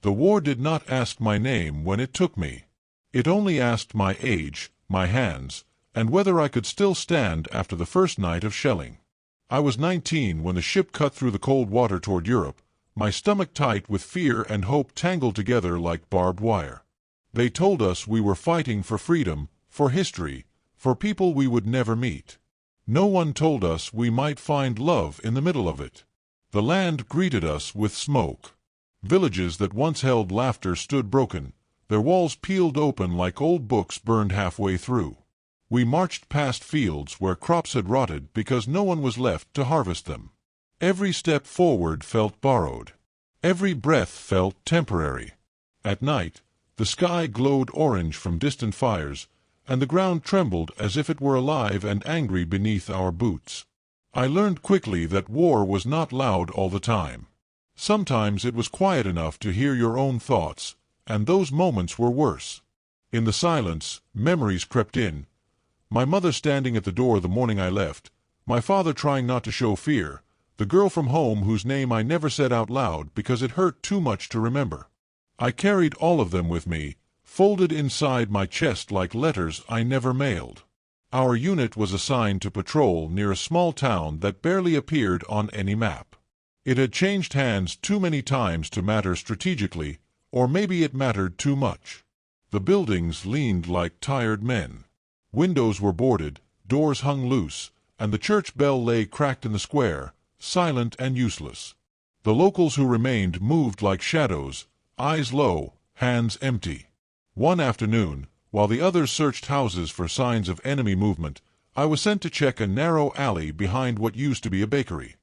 The war did not ask my name when it took me. It only asked my age, my hands, and whether I could still stand after the first night of shelling. I was 19 when the ship cut through the cold water toward Europe, my stomach tight with fear and hope tangled together like barbed wire. They told us we were fighting for freedom, for history, for people we would never meet. No one told us we might find love in the middle of it. The land greeted us with smoke. Villages that once held laughter stood broken, their walls peeled open like old books burned halfway through. We marched past fields where crops had rotted because no one was left to harvest them. Every step forward felt borrowed. Every breath felt temporary. At night, the sky glowed orange from distant fires, and the ground trembled as if it were alive and angry beneath our boots. I learned quickly that war was not loud all the time. Sometimes it was quiet enough to hear your own thoughts, and those moments were worse. In the silence, memories crept in. My mother standing at the door the morning I left, my father trying not to show fear, the girl from home whose name I never said out loud because it hurt too much to remember. I carried all of them with me, folded inside my chest like letters I never mailed. Our unit was assigned to patrol near a small town that barely appeared on any map. It had changed hands too many times to matter strategically, or maybe it mattered too much. The buildings leaned like tired men. Windows were boarded, doors hung loose, and the church bell lay cracked in the square, silent and useless. The locals who remained moved like shadows, eyes low, hands empty. One afternoon, while the others searched houses for signs of enemy movement, I was sent to check a narrow alley behind what used to be a bakery.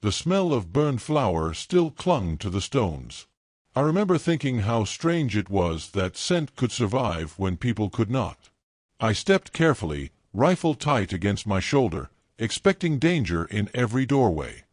The smell of burned flour still clung to the stones. I remember thinking how strange it was that scent could survive when people could not. I stepped carefully, rifle tight against my shoulder, expecting danger in every doorway.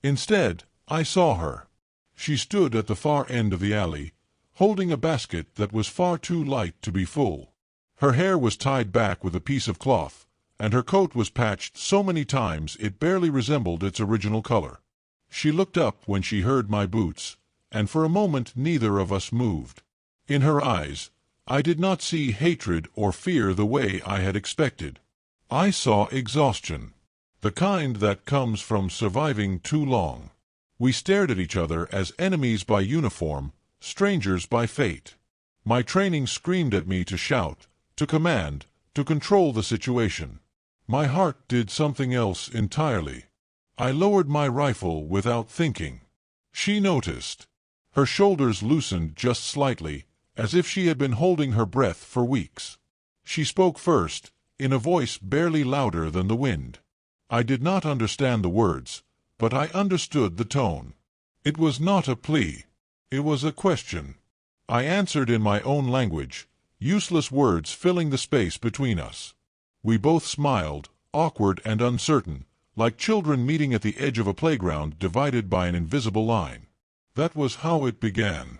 Instead, I saw her. She stood at the far end of the alley, holding a basket that was far too light to be full. Her hair was tied back with a piece of cloth, and her coat was patched so many times it barely resembled its original color. She looked up when she heard my boots, and for a moment neither of us moved. In her eyes, I did not see hatred or fear the way I had expected. I saw exhaustion, the kind that comes from surviving too long. We stared at each other as enemies by uniform, strangers by fate. My training screamed at me to shout, to command, to control the situation. My heart did something else entirely. I lowered my rifle without thinking. She noticed. Her shoulders loosened just slightly, as if she had been holding her breath for weeks. She spoke first, in a voice barely louder than the wind. I did not understand the words, but I understood the tone. It was not a plea. It was a question. I answered in my own language, useless words filling the space between us. We both smiled, awkward and uncertain, like children meeting at the edge of a playground divided by an invisible line. That was how it began.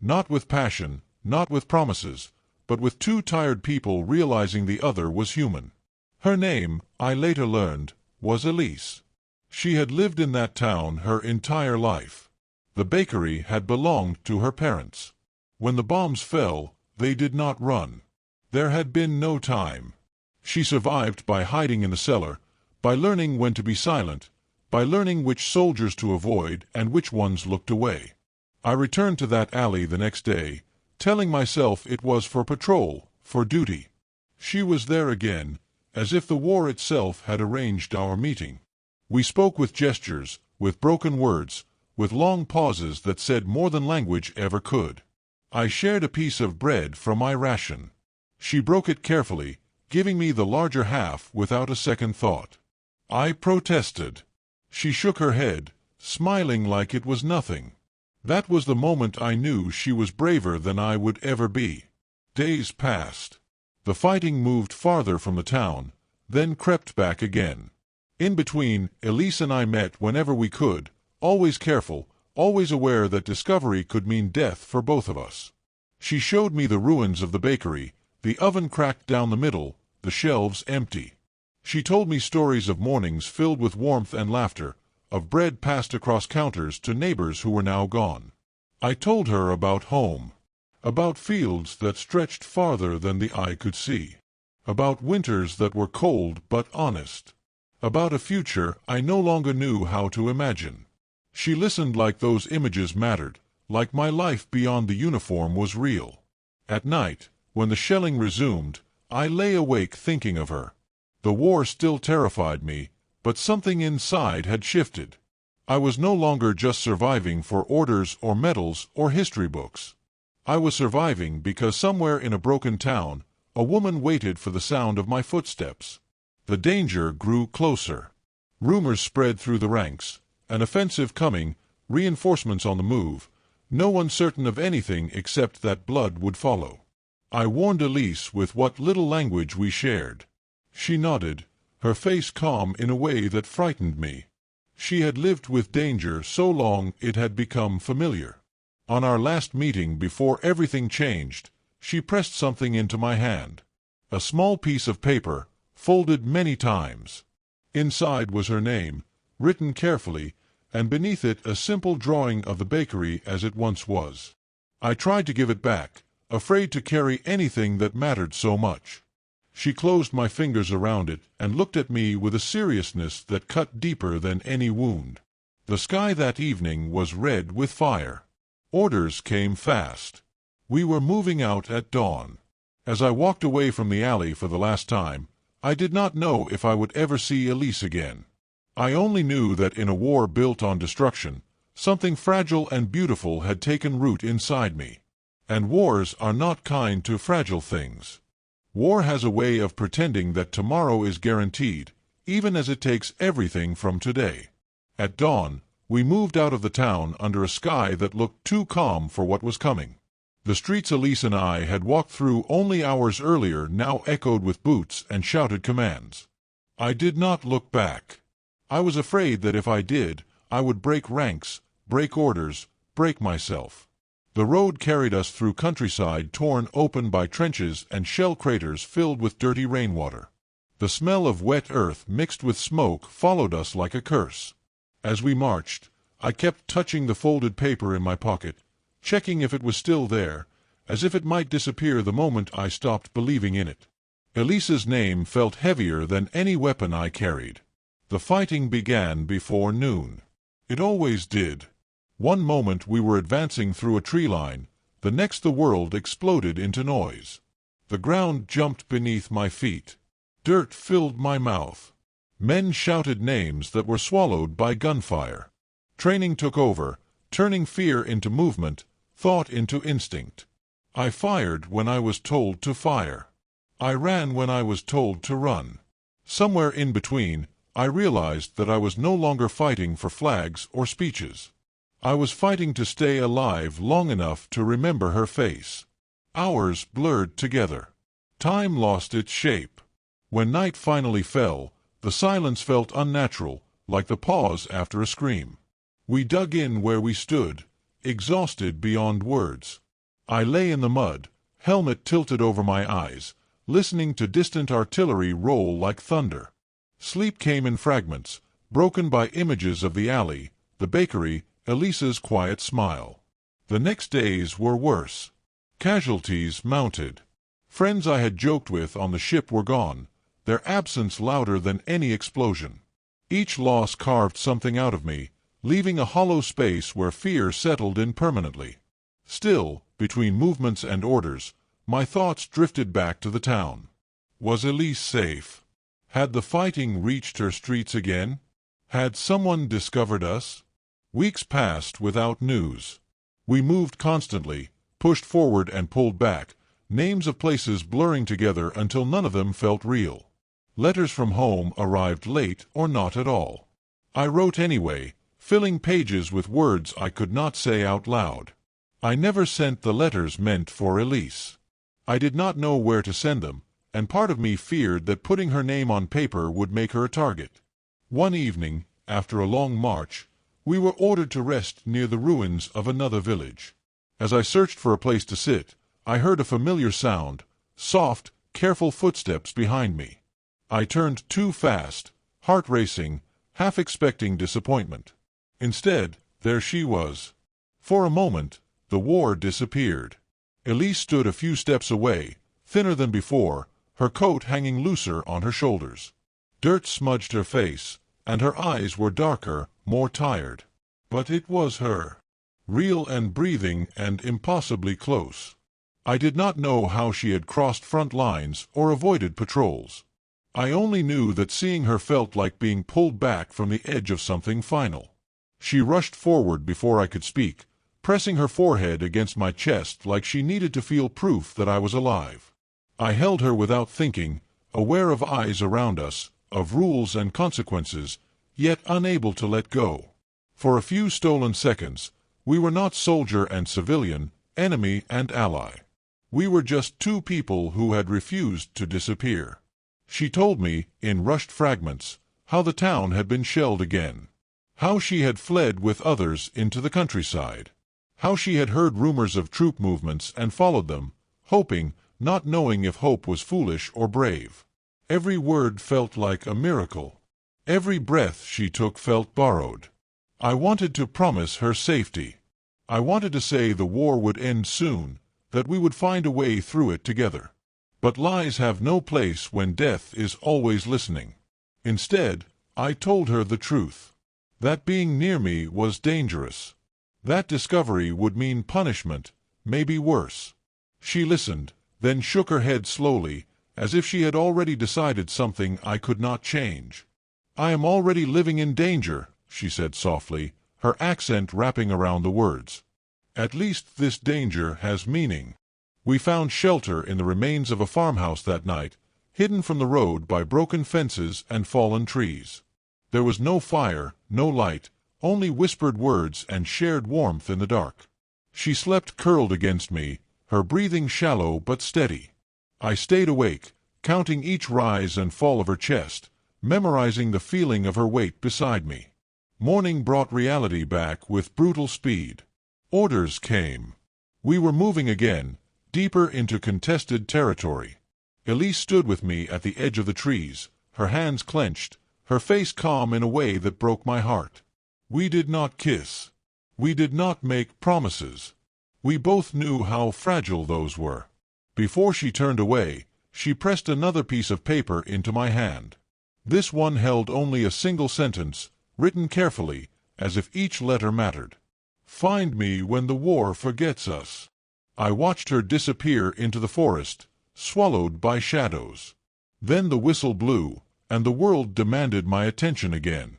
Not with passion, not with promises, but with two tired people realizing the other was human. Her name, I later learned, was Elise. She had lived in that town her entire life. The bakery had belonged to her parents. When the bombs fell, they did not run. There had been no time. She survived by hiding in the cellar, by learning when to be silent, by learning which soldiers to avoid and which ones looked away. I returned to that alley the next day, telling myself it was for patrol, for duty. She was there again, as if the war itself had arranged our meeting. We spoke with gestures, with broken words, with long pauses that said more than language ever could. I shared a piece of bread from my ration. She broke it carefully, giving me the larger half without a second thought. I protested. She shook her head, smiling like it was nothing. That was the moment I knew she was braver than I would ever be. Days passed. The fighting moved farther from the town, then crept back again. In between, Elise and I met whenever we could, always careful, always aware that discovery could mean death for both of us. She showed me the ruins of the bakery, the oven cracked down the middle, the shelves empty. She told me stories of mornings filled with warmth and laughter, of bread passed across counters to neighbors who were now gone. I told her about home, about fields that stretched farther than the eye could see, about winters that were cold but honest, about a future I no longer knew how to imagine. She listened like those images mattered, like my life beyond the uniform was real. At night, when the shelling resumed, I lay awake thinking of her. The war still terrified me, but something inside had shifted. I was no longer just surviving for orders or medals or history books. I was surviving because somewhere in a broken town, a woman waited for the sound of my footsteps. The danger grew closer. Rumors spread through the ranks, an offensive coming, reinforcements on the move, no one certain of anything except that blood would follow. I warned Elise with what little language we shared. She nodded, her face calm in a way that frightened me. She had lived with danger so long it had become familiar. On our last meeting before everything changed, she pressed something into my hand. A small piece of paper, folded many times. Inside was her name, written carefully, and beneath it a simple drawing of the bakery as it once was. I tried to give it back, afraid to carry anything that mattered so much. She closed my fingers around it and looked at me with a seriousness that cut deeper than any wound. The sky that evening was red with fire. Orders came fast. We were moving out at dawn. As I walked away from the alley for the last time, I did not know if I would ever see Elise again. I only knew that in a war built on destruction, something fragile and beautiful had taken root inside me. And wars are not kind to fragile things. War has a way of pretending that tomorrow is guaranteed, even as it takes everything from today. At dawn, we moved out of the town under a sky that looked too calm for what was coming. The streets Elise and I had walked through only hours earlier now echoed with boots and shouted commands. I did not look back. I was afraid that if I did, I would break ranks, break orders, break myself. The road carried us through countryside torn open by trenches and shell craters filled with dirty rainwater. The smell of wet earth mixed with smoke followed us like a curse. As we marched, I kept touching the folded paper in my pocket, checking if it was still there, as if it might disappear the moment I stopped believing in it. Elise's name felt heavier than any weapon I carried. The fighting began before noon. It always did. One moment we were advancing through a tree line, the next the world exploded into noise. The ground jumped beneath my feet. Dirt filled my mouth. Men shouted names that were swallowed by gunfire. Training took over, turning fear into movement, thought into instinct. I fired when I was told to fire. I ran when I was told to run. Somewhere in between, I realized that I was no longer fighting for flags or speeches. I was fighting to stay alive long enough to remember her face. Hours blurred together. Time lost its shape. When night finally fell, the silence felt unnatural, like the pause after a scream. We dug in where we stood, exhausted beyond words. I lay in the mud, helmet tilted over my eyes, listening to distant artillery roll like thunder. Sleep came in fragments, broken by images of the alley, the bakery, Elise's quiet smile. The next days were worse. Casualties mounted. Friends I had joked with on the ship were gone, their absence louder than any explosion. Each loss carved something out of me, leaving a hollow space where fear settled in permanently. Still, between movements and orders, my thoughts drifted back to the town. Was Elise safe? Had the fighting reached her streets again? Had someone discovered us? Weeks passed without news. We moved constantly, pushed forward and pulled back, names of places blurring together until none of them felt real. Letters from home arrived late or not at all. I wrote anyway, filling pages with words I could not say out loud. I never sent the letters meant for Elise. I did not know where to send them, and part of me feared that putting her name on paper would make her a target. One evening, after a long march, we were ordered to rest near the ruins of another village. As I searched for a place to sit, I heard a familiar sound, soft, careful footsteps behind me. I turned too fast, heart racing, half expecting disappointment. Instead, there she was. For a moment, the war disappeared. Elise stood a few steps away, thinner than before, her coat hanging looser on her shoulders. Dirt smudged her face, and her eyes were darker, more tired. But it was her. Real and breathing and impossibly close. I did not know how she had crossed front lines or avoided patrols. I only knew that seeing her felt like being pulled back from the edge of something final. She rushed forward before I could speak, pressing her forehead against my chest like she needed to feel proof that I was alive. I held her without thinking, aware of eyes around us, of rules and consequences, yet unable to let go. For a few stolen seconds, we were not soldier and civilian, enemy and ally. We were just two people who had refused to disappear. She told me, in rushed fragments, how the town had been shelled again. How she had fled with others into the countryside. How she had heard rumors of troop movements and followed them, hoping, not knowing if hope was foolish or brave. Every word felt like a miracle. Every breath she took felt borrowed. I wanted to promise her safety. I wanted to say the war would end soon, that we would find a way through it together. But lies have no place when death is always listening. Instead, I told her the truth. That being near me was dangerous. That discovery would mean punishment, maybe worse. She listened, then shook her head slowly, as if she had already decided something I could not change. "I am already living in danger," she said softly, her accent wrapping around the words. "At least this danger has meaning." We found shelter in the remains of a farmhouse that night, hidden from the road by broken fences and fallen trees. There was no fire, no light, only whispered words and shared warmth in the dark. She slept curled against me, her breathing shallow but steady. I stayed awake, counting each rise and fall of her chest, memorizing the feeling of her weight beside me. Morning brought reality back with brutal speed. Orders came. We were moving again, deeper into contested territory. Elise stood with me at the edge of the trees, her hands clenched, her face calm in a way that broke my heart. We did not kiss. We did not make promises. We both knew how fragile those were. Before she turned away, she pressed another piece of paper into my hand. This one held only a single sentence, written carefully, as if each letter mattered. "Find me when the war forgets us." I watched her disappear into the forest, swallowed by shadows. Then the whistle blew, and the world demanded my attention again.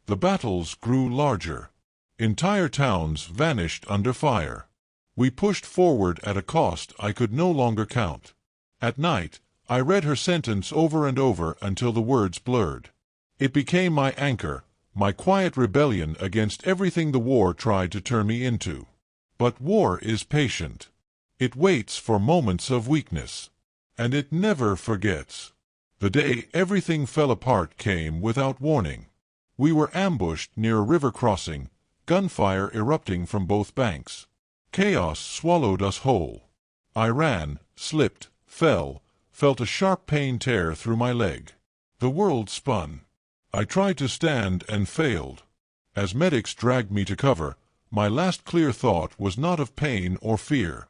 The battles grew larger. Entire towns vanished under fire. We pushed forward at a cost I could no longer count. At night, I read her sentence over and over until the words blurred. It became my anchor, my quiet rebellion against everything the war tried to turn me into. But war is patient. It waits for moments of weakness. And it never forgets. The day everything fell apart came without warning. We were ambushed near a river crossing, gunfire erupting from both banks. Chaos swallowed us whole. I ran, slipped, fell, felt a sharp pain tear through my leg. The world spun. I tried to stand and failed. As medics dragged me to cover, my last clear thought was not of pain or fear.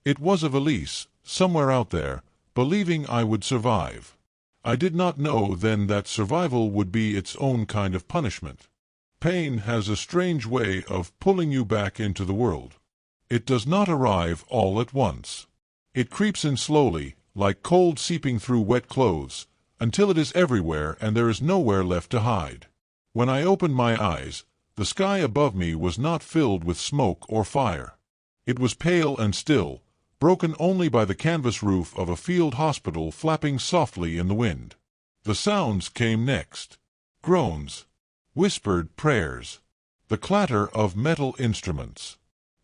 It was of Elise, somewhere out there, believing I would survive. I did not know then that survival would be its own kind of punishment. Pain has a strange way of pulling you back into the world. It does not arrive all at once. It creeps in slowly, like cold seeping through wet clothes, until it is everywhere and there is nowhere left to hide. When I opened my eyes, the sky above me was not filled with smoke or fire. It was pale and still, broken only by the canvas roof of a field hospital flapping softly in the wind. The sounds came next. Groans. Whispered prayers. The clatter of metal instruments.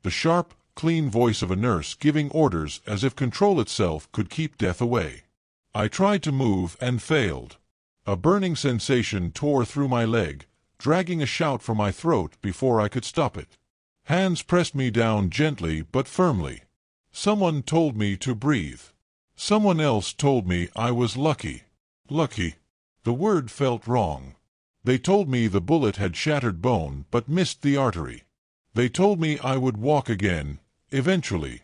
The sharp, clean voice of a nurse giving orders as if control itself could keep death away. I tried to move and failed. A burning sensation tore through my leg, dragging a shout from my throat before I could stop it. Hands pressed me down gently but firmly. Someone told me to breathe. Someone else told me I was lucky. Lucky. The word felt wrong. They told me the bullet had shattered bone but missed the artery. They told me I would walk again, Eventually.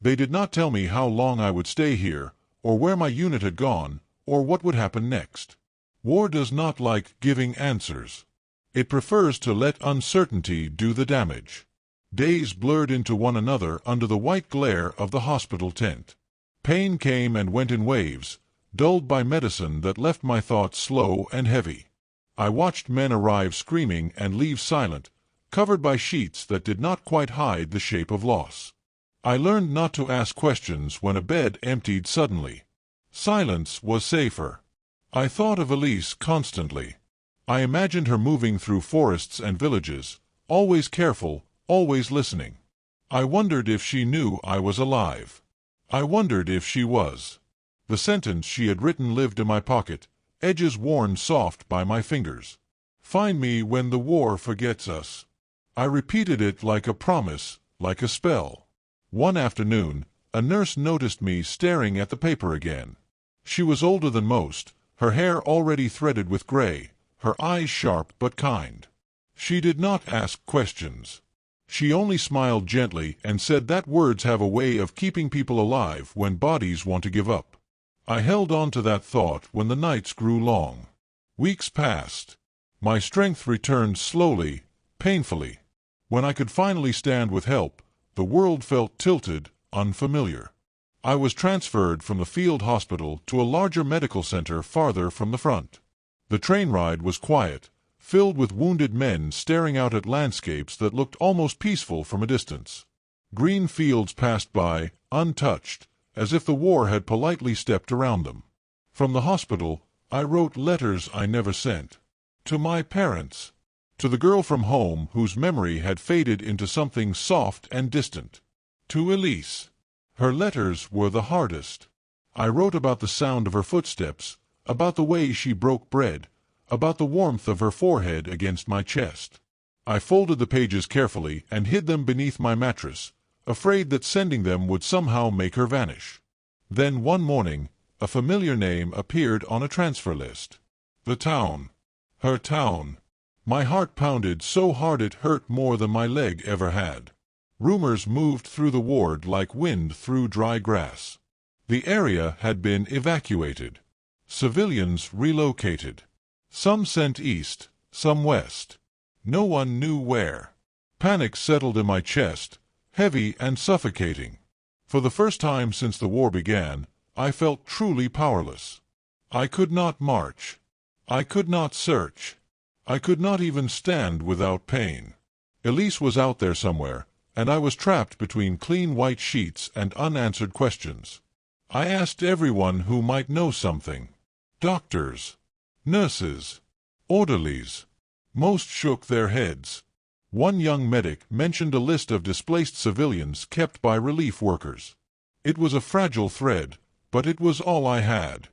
They did not tell me how long I would stay here, or where my unit had gone, or what would happen next. War does not like giving answers. It prefers to let uncertainty do the damage. Days blurred into one another under the white glare of the hospital tent. Pain came and went in waves, dulled by medicine that left my thoughts slow and heavy. I watched men arrive screaming and leave silent, covered by sheets that did not quite hide the shape of loss. I learned not to ask questions when a bed emptied suddenly. Silence was safer. I thought of Elise constantly. I imagined her moving through forests and villages, always careful, always listening. I wondered if she knew I was alive. I wondered if she was. The sentence she had written lived in my pocket, edges worn soft by my fingers. Find me when the war forgets us. I repeated it like a promise, like a spell. One afternoon, a nurse noticed me staring at the paper again. She was older than most, her hair already threaded with gray, her eyes sharp but kind. She did not ask questions. She only smiled gently and said that words have a way of keeping people alive when bodies want to give up. I held on to that thought when the nights grew long. Weeks passed. My strength returned slowly, painfully. When I could finally stand with help, the world felt tilted, unfamiliar. I was transferred from the field hospital to a larger medical center farther from the front. The train ride was quiet, filled with wounded men staring out at landscapes that looked almost peaceful from a distance. Green fields passed by, untouched, as if the war had politely stepped around them. From the hospital, I wrote letters I never sent. To my parents. To the girl from home whose memory had faded into something soft and distant. To Elise. Her letters were the hardest. I wrote about the sound of her footsteps, about the way she broke bread, about the warmth of her forehead against my chest. I folded the pages carefully and hid them beneath my mattress, afraid that sending them would somehow make her vanish. Then one morning, a familiar name appeared on a transfer list. The town. Her town. My heart pounded so hard it hurt more than my leg ever had. Rumors moved through the ward like wind through dry grass. The area had been evacuated. Civilians relocated. Some sent east, some west. No one knew where. Panic settled in my chest, heavy and suffocating. For the first time since the war began, I felt truly powerless. I could not march. I could not search. I could not even stand without pain. Elise was out there somewhere, and I was trapped between clean white sheets and unanswered questions. I asked everyone who might know something. Doctors, nurses, orderlies. Most shook their heads. One young medic mentioned a list of displaced civilians kept by relief workers. It was a fragile thread, but it was all I had.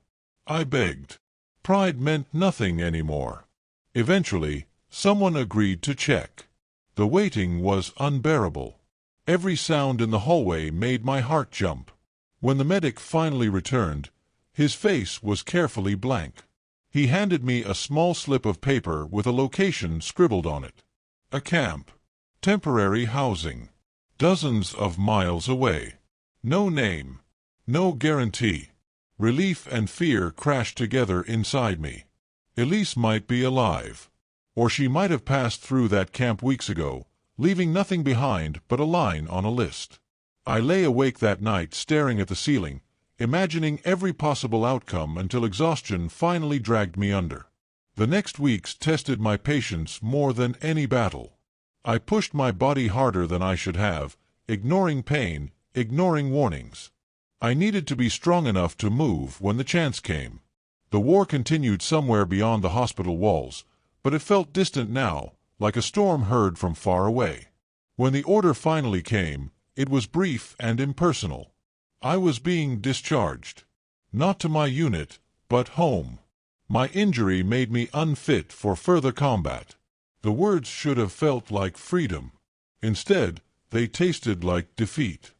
I begged. Pride meant nothing anymore. Eventually, someone agreed to check. The waiting was unbearable. Every sound in the hallway made my heart jump. When the medic finally returned, his face was carefully blank. He handed me a small slip of paper with a location scribbled on it. A camp. Temporary housing. Dozens of miles away. No name. No guarantee. Relief and fear crashed together inside me. Elise might be alive. Or she might have passed through that camp weeks ago, leaving nothing behind but a line on a list. I lay awake that night staring at the ceiling, imagining every possible outcome until exhaustion finally dragged me under. The next weeks tested my patience more than any battle. I pushed my body harder than I should have, ignoring pain, ignoring warnings. I needed to be strong enough to move when the chance came. The war continued somewhere beyond the hospital walls, but it felt distant now, like a storm heard from far away. When the order finally came, it was brief and impersonal. I was being discharged. Not to my unit, but home. My injury made me unfit for further combat. The words should have felt like freedom. Instead, they tasted like defeat.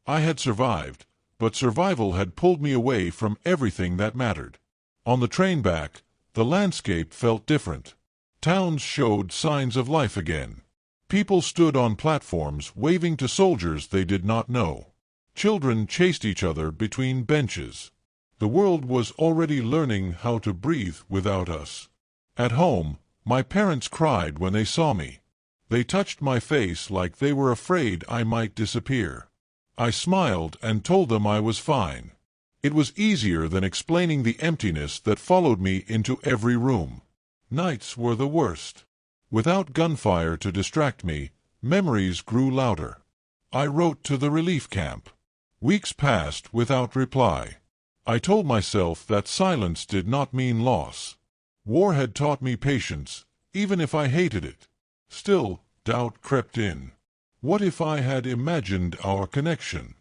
I had survived, but survival had pulled me away from everything that mattered. On the train back, the landscape felt different. Towns showed signs of life again. People stood on platforms waving to soldiers they did not know. Children chased each other between benches. The world was already learning how to breathe without us. At home, my parents cried when they saw me. They touched my face like they were afraid I might disappear. I smiled and told them I was fine. It was easier than explaining the emptiness that followed me into every room. Nights were the worst. Without gunfire to distract me, memories grew louder. I wrote to the relief camp. Weeks passed without reply. I told myself that silence did not mean loss. War had taught me patience, even if I hated it. Still, doubt crept in. What if I had imagined our connection?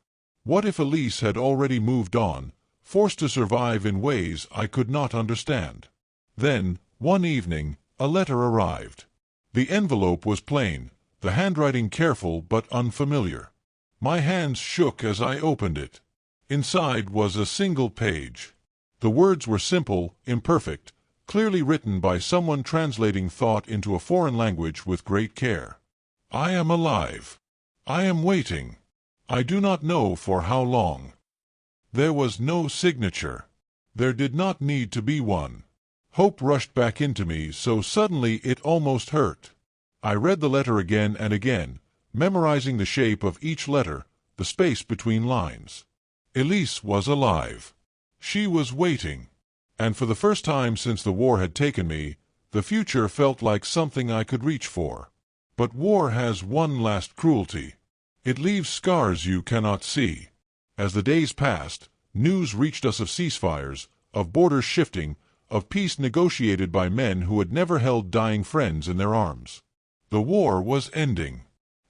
What if Elise had already moved on, forced to survive in ways I could not understand? Then, one evening, a letter arrived. The envelope was plain, the handwriting careful but unfamiliar. My hands shook as I opened it. Inside was a single page. The words were simple, imperfect, clearly written by someone translating thought into a foreign language with great care. I am alive. I am waiting. I do not know for how long. There was no signature. There did not need to be one. Hope rushed back into me so suddenly it almost hurt. I read the letter again and again, memorizing the shape of each letter, the space between lines. Elise was alive. She was waiting. And for the first time since the war had taken me, the future felt like something I could reach for. But war has one last cruelty. It leaves scars you cannot see. As the days passed, news reached us of ceasefires, of borders shifting, of peace negotiated by men who had never held dying friends in their arms. The war was ending.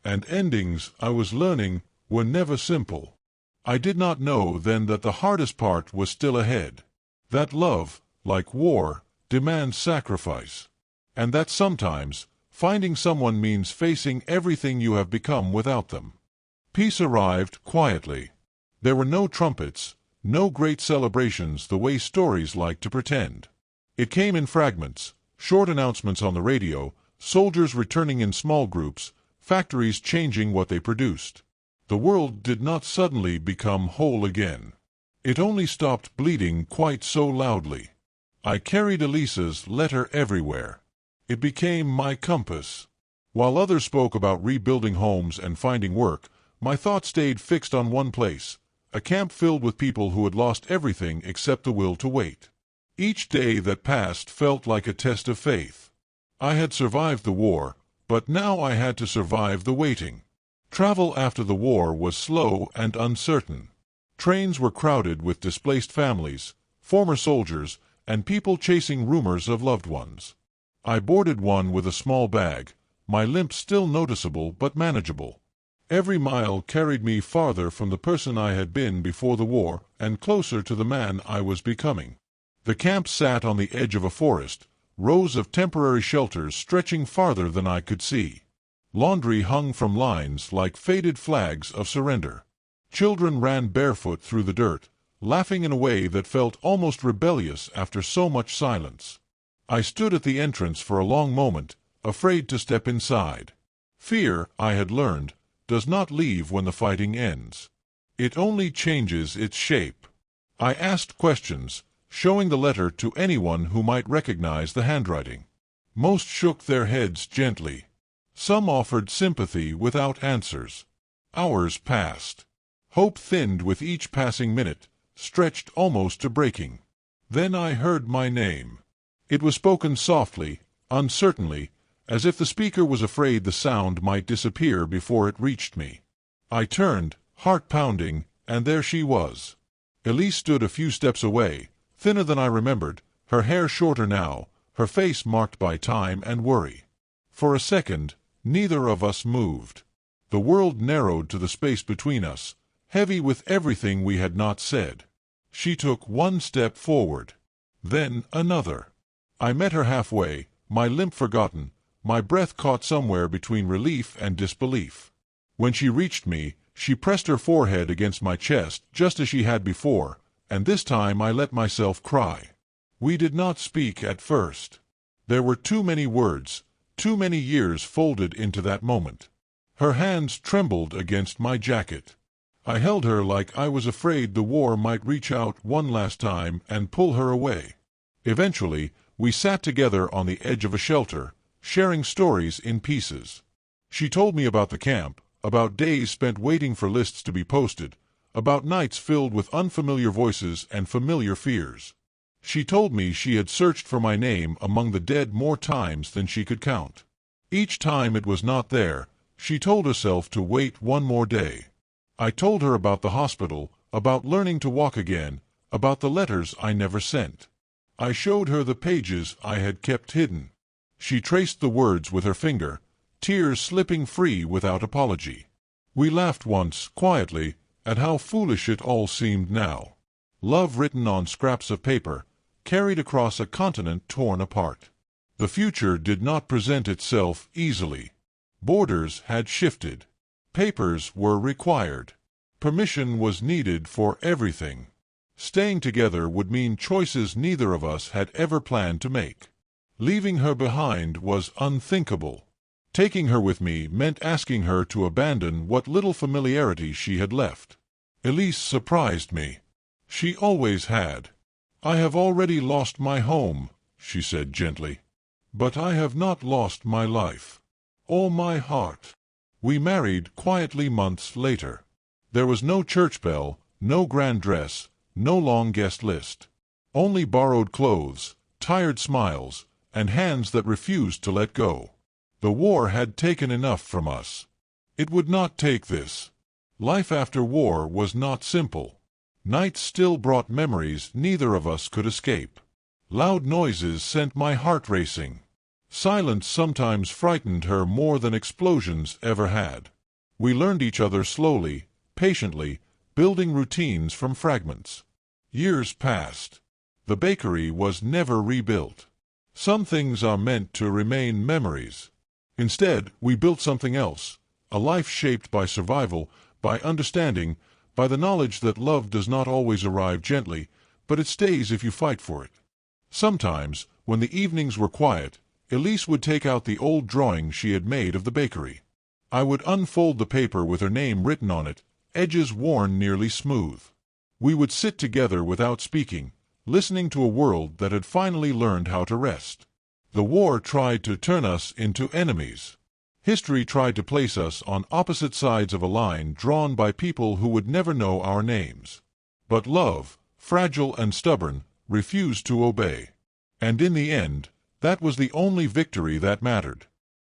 And endings, I was learning, were never simple. I did not know then that the hardest part was still ahead. That love, like war, demands sacrifice. And that sometimes, finding someone means facing everything you have become without them. Peace arrived quietly. There were no trumpets, no great celebrations the way stories like to pretend. It came in fragments, short announcements on the radio, soldiers returning in small groups, factories changing what they produced. The world did not suddenly become whole again. It only stopped bleeding quite so loudly. I carried Elisa's letter everywhere. It became my compass. While others spoke about rebuilding homes and finding work, my thoughts stayed fixed on one place, a camp filled with people who had lost everything except the will to wait. Each day that passed felt like a test of faith. I had survived the war, but now I had to survive the waiting. Travel after the war was slow and uncertain. Trains were crowded with displaced families, former soldiers, and people chasing rumors of loved ones. I boarded one with a small bag, my limp still noticeable but manageable. Every mile carried me farther from the person I had been before the war and closer to the man I was becoming. The camp sat on the edge of a forest, rows of temporary shelters stretching farther than I could see. Laundry hung from lines like faded flags of surrender. Children ran barefoot through the dirt, laughing in a way that felt almost rebellious after so much silence. I stood at the entrance for a long moment, afraid to step inside. Fear, I had learned, does not leave when the fighting ends. It only changes its shape. I asked questions, showing the letter to anyone who might recognize the handwriting. Most shook their heads gently. Some offered sympathy without answers. Hours passed. Hope thinned with each passing minute, stretched almost to breaking. Then I heard my name. It was spoken softly, uncertainly, as if the speaker was afraid the sound might disappear before it reached me. I turned, heart pounding, and there she was. Elise stood a few steps away, thinner than I remembered, her hair shorter now, her face marked by time and worry. For a second, neither of us moved. The world narrowed to the space between us, heavy with everything we had not said. She took one step forward. Then another. I met her halfway, my limp forgotten, my breath caught somewhere between relief and disbelief. When she reached me, she pressed her forehead against my chest just as she had before, and this time I let myself cry. We did not speak at first. There were too many words, Too many years folded into that moment. Her hands trembled against my jacket. I held her like I was afraid the war might reach out one last time and pull her away. Eventually, we sat together on the edge of a shelter, sharing stories in pieces. She told me about the camp, about days spent waiting for lists to be posted, about nights filled with unfamiliar voices and familiar fears. She told me she had searched for my name among the dead more times than she could count. Each time it was not there, she told herself to wait one more day. I told her about the hospital, about learning to walk again, about the letters I never sent. I showed her the pages I had kept hidden. She traced the words with her finger, tears slipping free without apology. We laughed once, quietly, at how foolish it all seemed now. Love written on scraps of paper, carried across a continent torn apart. The future did not present itself easily. Borders had shifted. Papers were required. Permission was needed for everything. Staying together would mean choices neither of us had ever planned to make. Leaving her behind was unthinkable. Taking her with me meant asking her to abandon what little familiarity she had left. Elise surprised me. She always had. "I have already lost my home," she said gently. "But I have not lost my life. Or my heart." We married quietly months later. There was no church bell, no grand dress, no long guest list. Only borrowed clothes, tired smiles, and hands that refused to let go. The war had taken enough from us. It would not take this. Life after war was not simple. Nights still brought memories neither of us could escape. Loud noises sent my heart racing. Silence sometimes frightened her more than explosions ever had. We learned each other slowly, patiently, building routines from fragments. Years passed. The bakery was never rebuilt. Some things are meant to remain memories. Instead, we built something else, a life shaped by survival, by understanding, by the knowledge that love does not always arrive gently, but it stays if you fight for it. Sometimes, when the evenings were quiet, Elise would take out the old drawing she had made of the bakery. I would unfold the paper with her name written on it, edges worn nearly smooth. We would sit together without speaking, listening to a world that had finally learned how to rest. The war tried to turn us into enemies. History tried to place us on opposite sides of a line drawn by people who would never know our names. But love, fragile and stubborn, refused to obey. And in the end, that was the only victory that mattered.